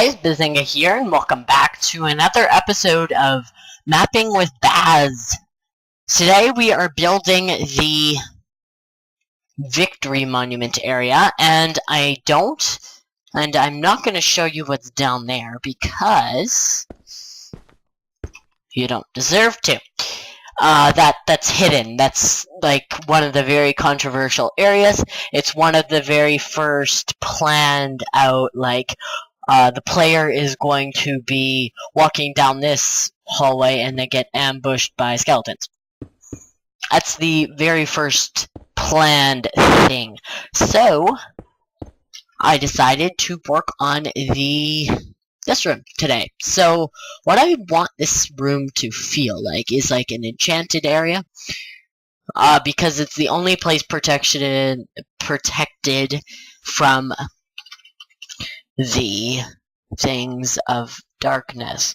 guys, Bazinga here, and welcome back to another episode of Mapping with Baz. Today we are building the Victory Monument area, and I'm not going to show you what's down there, because you don't deserve to. That's hidden. That's like one of the very controversial areas. It's one of the very first planned out, like, the player is going to be walking down this hallway and they get ambushed by skeletons. That's the very first planned thing. So, I decided to work on this room today. So, what I want this room to feel like is like an enchanted area. Because it's the only place protected from the things of darkness.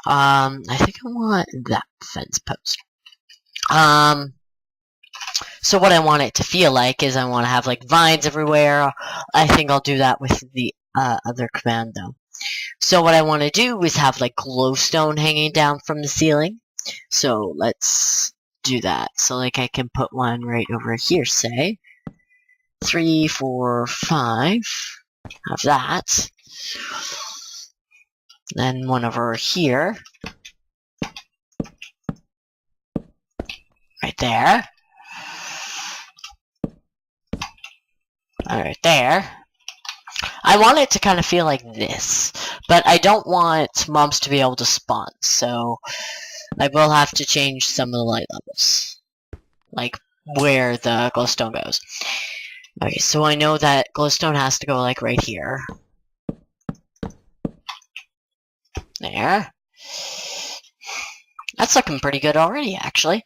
I think I want that fence post. So what I want it to feel like is I want to have like vines everywhere. I think I'll do that with the other command though. So what I want to do is have like glowstone hanging down from the ceiling. So let's do that. So like I can put one right over here, say 3, 4, 5. Have that. Then one over here. Right there. Right there. I want it to kind of feel like this, but I don't want mobs to be able to spawn, so I will have to change some of the light levels, like where the glowstone goes. Okay, so I know that glowstone has to go like right here. There. That's looking pretty good already, actually.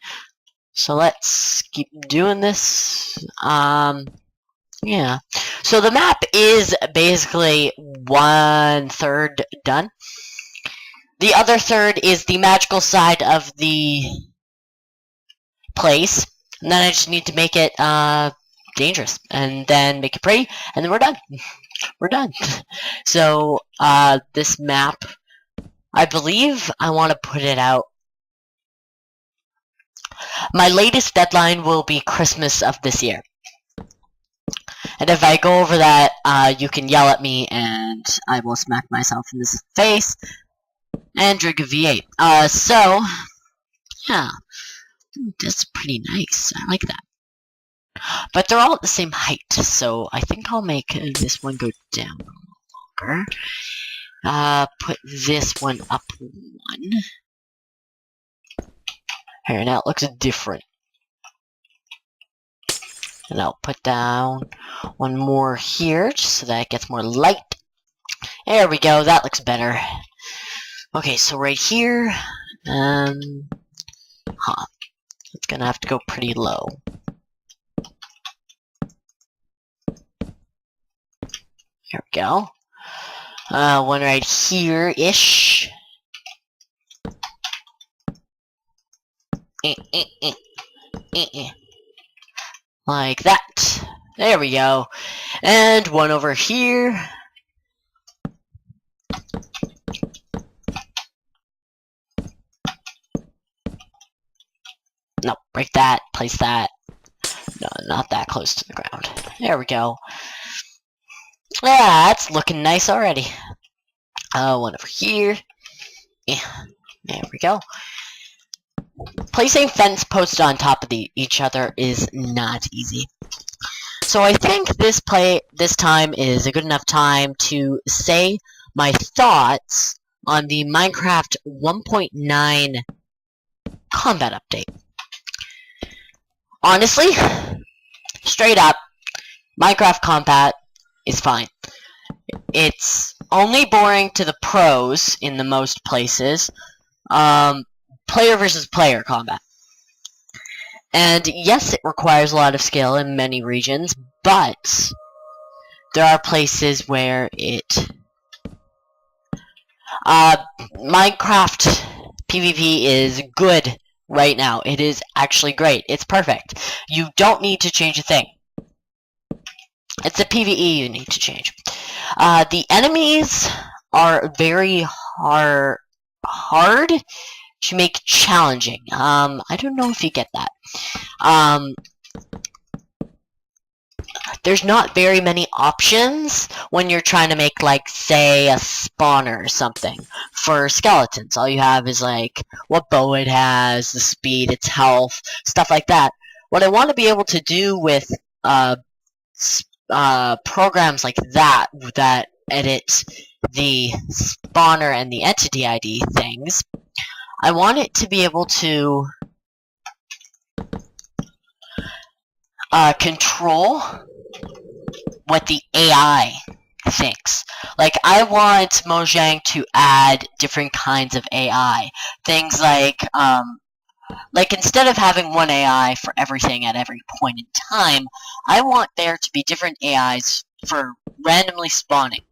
So let's keep doing this. Yeah. So the map is basically 1/3 done. The other third is the magical side of the place. And then I just need to make it dangerous. And then make it pretty. And then we're done. We're done. So this map, I believe I want to put it out. My latest deadline will be Christmas of this year. And if I go over that, you can yell at me and I will smack myself in the face and drink a V8. So, yeah. That's pretty nice. I like that. But they're all at the same height, so I think I'll make this one go down a little longer. Put this one up one. Here, now it looks different. And I'll put down one more here, just so that it gets more light. There we go, that looks better. Okay, so right here, it's gonna have to go pretty low. Here we go. One right here-ish. Like that. There we go. And one over here. No, break that. Place that. No, not that close to the ground. There we go. Yeah, that's looking nice already. One over here. Yeah, there we go. Placing fence posts on top of each other is not easy. So I think this time is a good enough time to say my thoughts on the Minecraft 1.9 combat update. Honestly, straight up, Minecraft combat is fine. It's only boring to the pros in the most places. Player versus player combat. And yes, it requires a lot of skill in many regions, but there are places where Minecraft PvP is good right now. It is actually great. It's perfect. You don't need to change a thing. It's the PvE you need to change. The enemies are very hard to make challenging. I don't know if you get that. There's not very many options when you're trying to make, like, say, a spawner or something. For skeletons, all you have is, like, what bow it has, the speed, its health, stuff like that. What I want to be able to do with programs like that edit the spawner and the entity ID things, I want it to be able to control what the AI thinks. Like, I want Mojang to add different kinds of AI. Things like instead of having one AI for everything at every point in time, I want there to be different AIs for randomly spawning,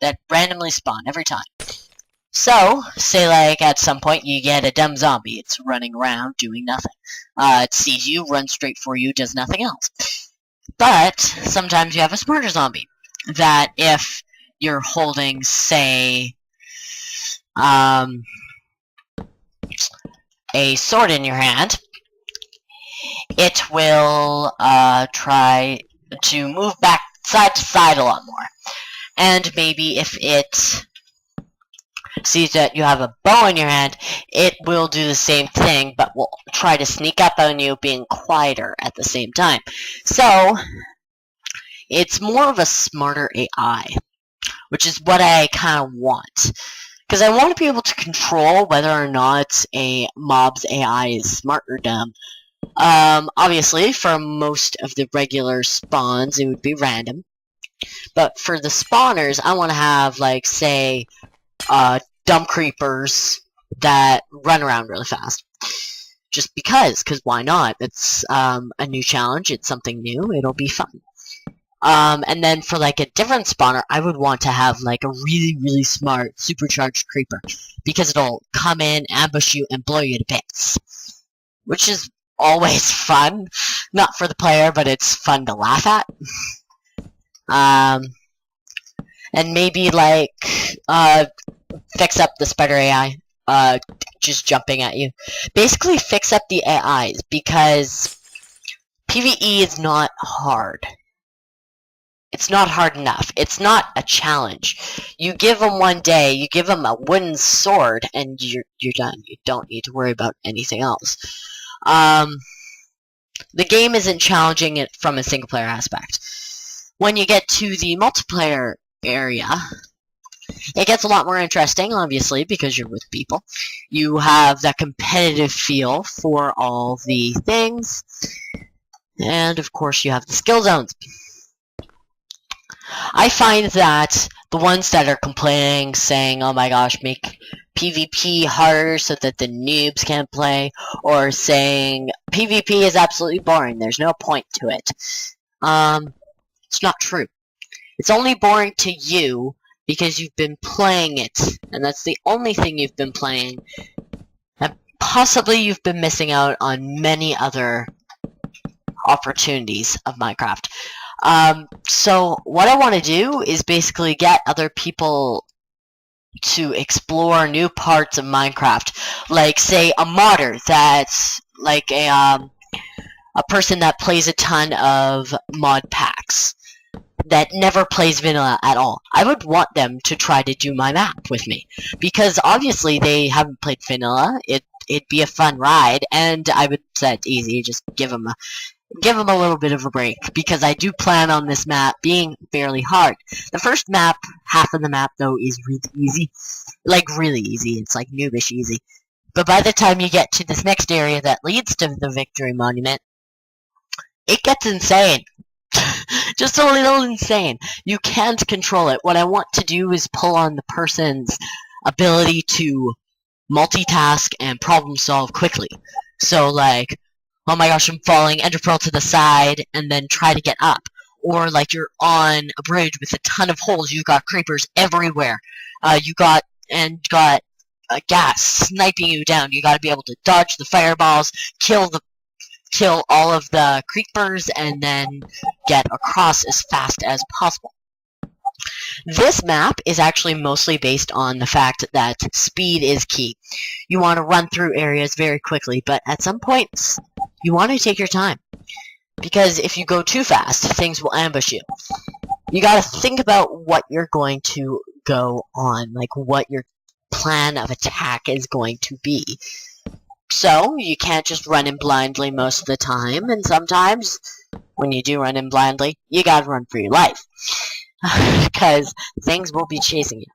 that randomly spawn every time. So, say like at some point you get a dumb zombie, it's running around doing nothing. It sees you, runs straight for you, does nothing else. But sometimes you have a smarter zombie that if you're holding, say, a sword in your hand, it will try to move back side to side a lot more. And maybe if it sees that you have a bow in your hand, it will do the same thing, but will try to sneak up on you, being quieter at the same time. So, it's more of a smarter AI, which is what I kind of want. Because I want to be able to control whether or not a mob's AI is smart or dumb. Obviously, for most of the regular spawns, it would be random. But for the spawners, I want to have, like, say, dumb creepers that run around really fast. Just because why not? It's a new challenge, it's something new, it'll be fun. And then for, like, a different spawner, I would want to have, like, a really, really smart, supercharged creeper. Because it'll come in, ambush you, and blow you to bits. Which is always fun. Not for the player, but it's fun to laugh at. And maybe, like, fix up the spider AI, just jumping at you. Basically, fix up the AIs, because PvE is not hard. It's not hard enough. It's not a challenge. You give them one day, you give them a wooden sword, and you're done. You don't need to worry about anything else. The game isn't challenging it from a single-player aspect. When you get to the multiplayer area, it gets a lot more interesting, obviously, because you're with people. You have that competitive feel for all the things. And, of course, you have the skill zones. I find that the ones that are complaining, saying, oh my gosh, make PvP harder so that the noobs can't play, or saying PvP is absolutely boring, there's no point to it. It's not true. It's only boring to you because you've been playing it, and that's the only thing you've been playing. And possibly you've been missing out on many other opportunities of Minecraft. So what I want to do is basically get other people to explore new parts of Minecraft. Like, say, a modder that's like a person that plays a ton of mod packs that never plays vanilla at all. I would want them to try to do my map with me, because obviously they haven't played vanilla. It'd be a fun ride, and I would set easy, just give them a little bit of a break, because I do plan on this map being fairly hard. The first map, half of the map though, is really easy. Like, really easy, it's like noobish easy. But by the time you get to this next area that leads to the Victory Monument, it gets insane. Just a little insane. You can't control it. What I want to do is pull on the person's ability to multitask and problem solve quickly. So, like, oh my gosh, I'm falling, ender pearl to the side, and then try to get up. Or, like, you're on a bridge with a ton of holes, you've got creepers everywhere. You got gas sniping you down. You gotta be able to dodge the fireballs, kill all of the creepers, and then get across as fast as possible. This map is actually mostly based on the fact that speed is key. You want to run through areas very quickly, but at some points, you want to take your time. Because if you go too fast, things will ambush you. You gotta think about what you're going to go on, like what your plan of attack is going to be. So, you can't just run in blindly most of the time, and sometimes, when you do run in blindly, you gotta run for your life. Because things will be chasing you.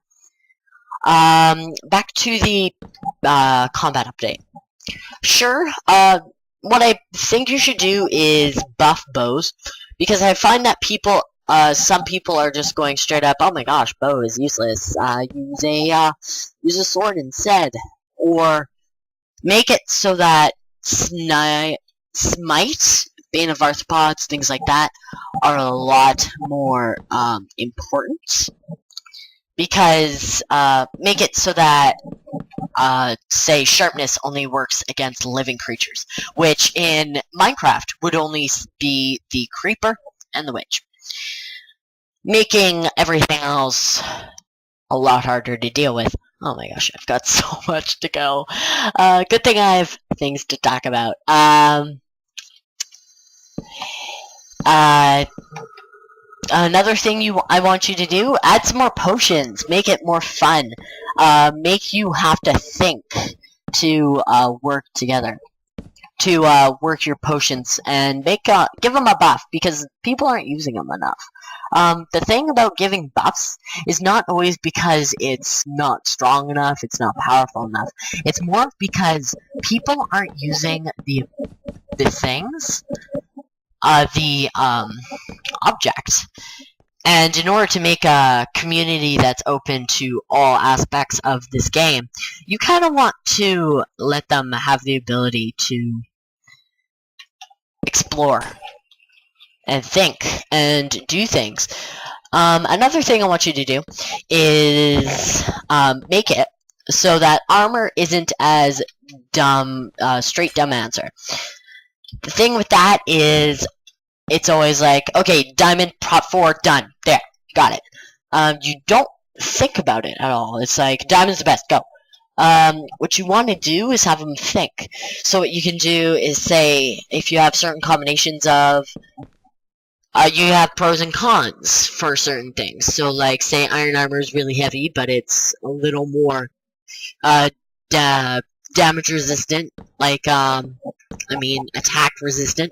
Back to the combat update. Sure, what I think you should do is buff bows, because I find that some people are just going straight up, oh my gosh, bow is useless, use a sword instead, or make it so that smite, Bane of Arthropods, things like that, are a lot more important, because make it so that say sharpness only works against living creatures, which in Minecraft would only be the creeper and the witch, making everything else a lot harder to deal with. Oh my gosh, I've got so much to go. Good thing I have things to talk about. Another thing I want you to do, add some more potions. Make it more fun. Make you have to think to work together. To work your potions and give them a buff, because people aren't using them enough. The thing about giving buffs is not always because it's not strong enough, it's not powerful enough. It's more because people aren't using the things, the objects. And in order to make a community that's open to all aspects of this game, you kind of want to let them have the ability to explore and think and do things. Another thing I want you to do is make it so that armor isn't as straight dumb answer. The thing with that is, it's always like, okay, diamond, prop 4, done. There, got it. You don't think about it at all. It's like, diamond's the best, go. What you want to do is have them think. So what you can do is say, if you have certain combinations of, you have pros and cons for certain things. So like, say iron armor is really heavy, but it's a little more, damage resistant, like, attack resistant,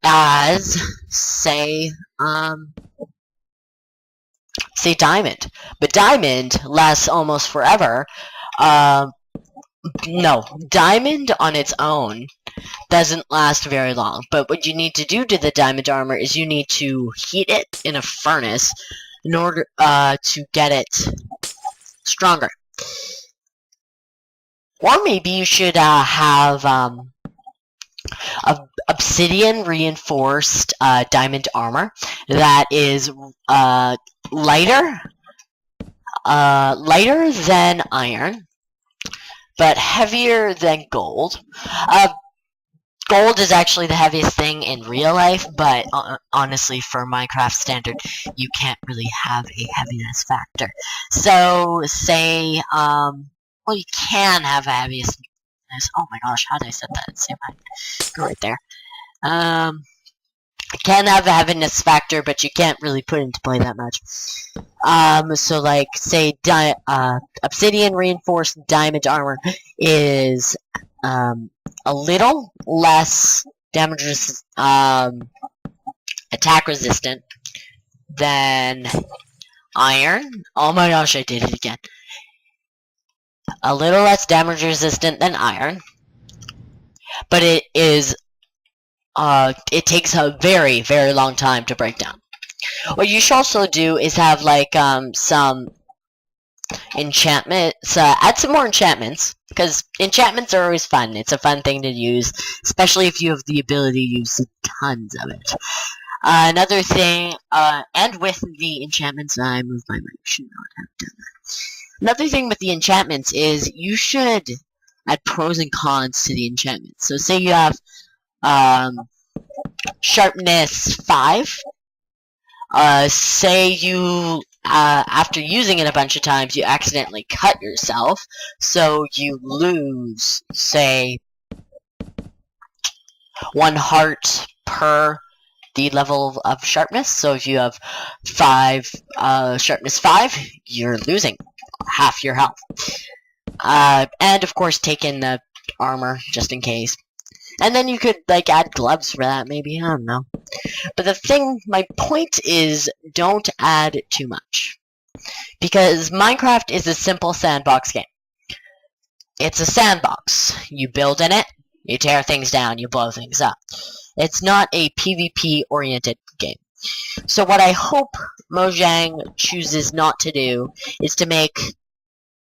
as, say diamond. But diamond lasts almost forever. No, diamond on its own doesn't last very long, but what you need to do to the diamond armor is you need to heat it in a furnace in order to get it stronger. Or maybe you should have obsidian reinforced diamond armor that is lighter than iron, but heavier than gold. Gold is actually the heaviest thing in real life, but honestly, for Minecraft standard, you can't really have a heaviness factor. So, say, well, you can have a heaviness. Oh my gosh, how did I set that? Say go right there. You can have a heaviness factor, but you can't really put it into play that much. So like, say, obsidian reinforced diamond armor is, a little less damage attack resistant than iron. Oh my gosh, I did it again. A little less damage resistant than iron, but it is it takes a very, very long time to break down. What you should also do is have like some enchantments, add some more enchantments, because enchantments are always fun. It's a fun thing to use, especially if you have the ability to use tons of it. Another thing, and with the enchantments, I moved my mic, should not have done that. Another thing with the enchantments is you should add pros and cons to the enchantments. So say you have sharpness 5. Say you after using it a bunch of times, you accidentally cut yourself, so you lose, say, 1 heart per the level of sharpness. So if you have 5 sharpness 5, you're losing half your health. And of course, take in the armor just in case. And then you could like add gloves for that, maybe. I don't know. But my point is, don't add too much, because Minecraft is a simple sandbox game. It's a sandbox. You build in it, you tear things down, you blow things up. It's not a PvP-oriented game. So what I hope Mojang chooses not to do is to make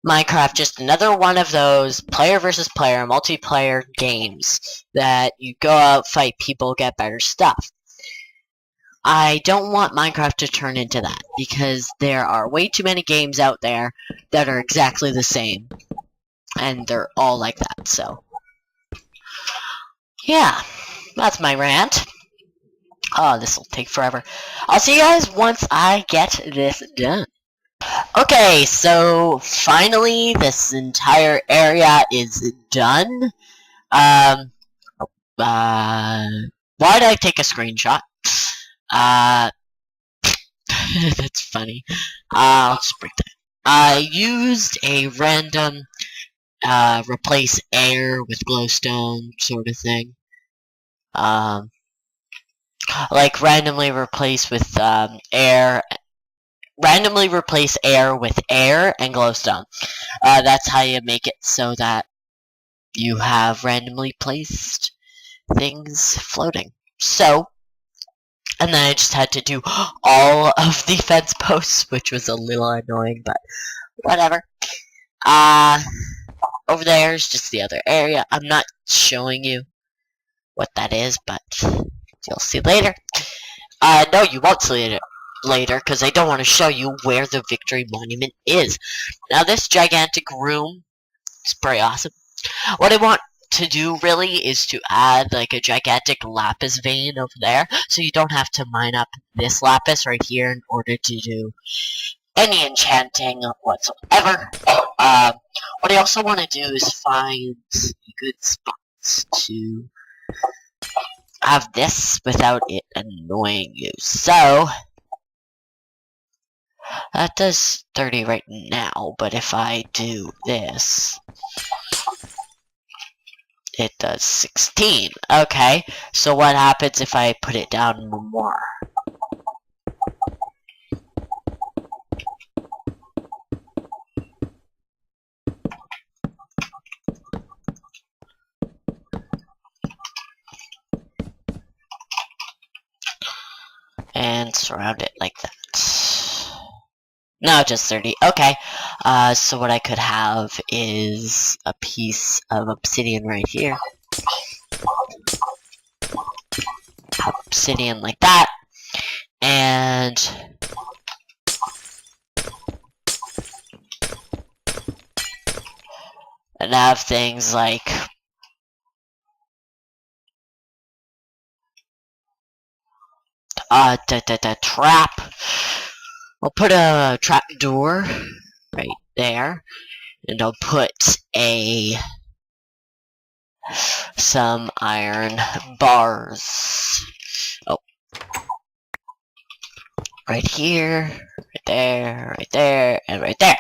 Minecraft just another one of those player versus player multiplayer games that you go out, fight people, get better stuff. I don't want Minecraft to turn into that, because there are way too many games out there that are exactly the same. And they're all like that, so. Yeah, that's my rant. Oh, this will take forever. I'll see you guys once I get this done. Okay, so finally this entire area is done. Why did I take a screenshot? That's funny. I'll just break that. I used a random replace air with glowstone sort of thing. Like randomly replace with air. Randomly replace air with air and glowstone. That's how you make it so that you have randomly placed things floating. So, and then I just had to do all of the fence posts, which was a little annoying, but whatever. Over there is just the other area. I'm not showing you what that is, but you'll see later. No, you won't see it later, because I don't want to show you where the Victory Monument is. Now, this gigantic room is pretty awesome. What I want to do, really, is to add, like, a gigantic lapis vein over there, so you don't have to mine up this lapis right here in order to do any enchanting whatsoever. What I also want to do is find good spots to have this without it annoying you. So, that does 30 right now, but if I do this, it does 16. Okay, so what happens if I put it down more? And surround it like that. No, just 30. Okay. So what I could have is a piece of obsidian right here. Obsidian like that. And have things like trap. I'll put a trap door right there, and I'll put some iron bars. Oh, right here, right there, and right there.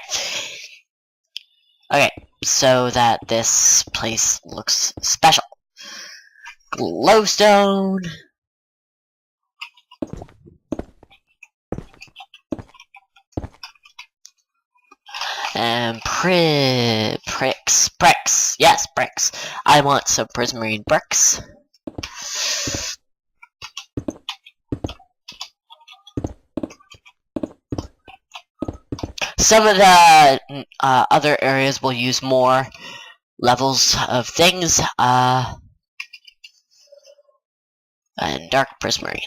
Okay, so that this place looks special. Glowstone. And bricks. Yes, bricks. I want some prismarine bricks. Some of the other areas will use more levels of things. And dark prismarine.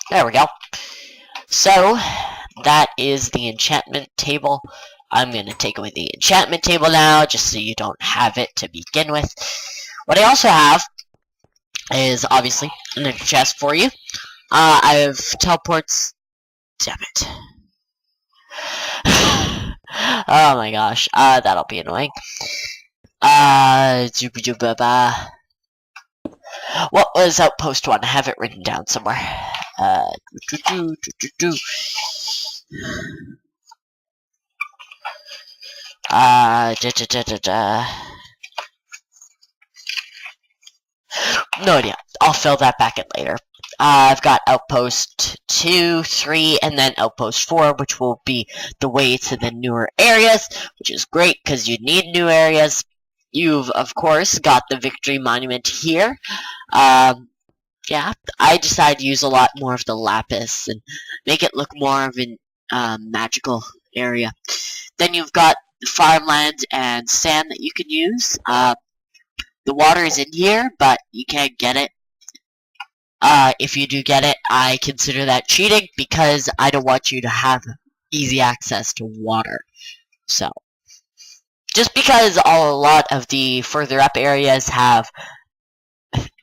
There we go. So, that is the enchantment table. I'm going to take away the enchantment table now, just so you don't have it to begin with. What I also have is, obviously, another chest for you. I have teleports. Damn it. Oh my gosh. That'll be annoying. What was Outpost 1? I have it written down somewhere. Uh, do, do, do, do, do. Da, da, da, da, da. No idea. I'll fill that back in later. I've got Outpost 2, 3, and then Outpost 4, which will be the way to the newer areas, which is great because you need new areas. You've, of course, got the Victory Monument here. Yeah, I decided to use a lot more of the lapis and make it look more of an magical area. Then you've got the farmland and sand that you can use. The water is in here, but you can't get it. If you do get it, I consider that cheating because I don't want you to have easy access to water. So, just because a lot of the further up areas have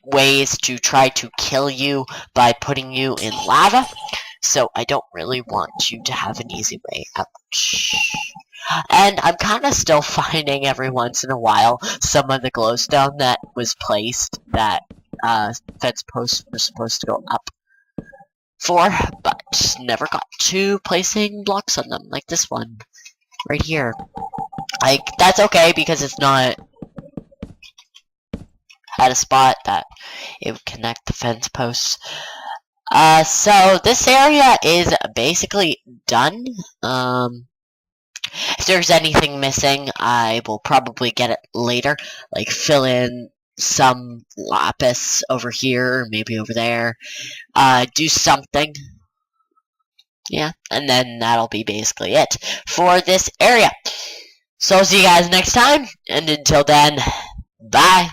ways to try to kill you by putting you in lava, so I don't really want you to have an easy way out. And I'm kind of still finding every once in a while some of the glowstone that was placed that fence posts were supposed to go up for, but never got to placing blocks on them, like this one right here. Like, that's okay because it's not at a spot that it would connect the fence posts. So this area is basically done. If there's anything missing, I will probably get it later, like fill in some lapis over here, maybe over there, do something. Yeah, and then that'll be basically it for this area. So I'll see you guys next time, and until then, bye.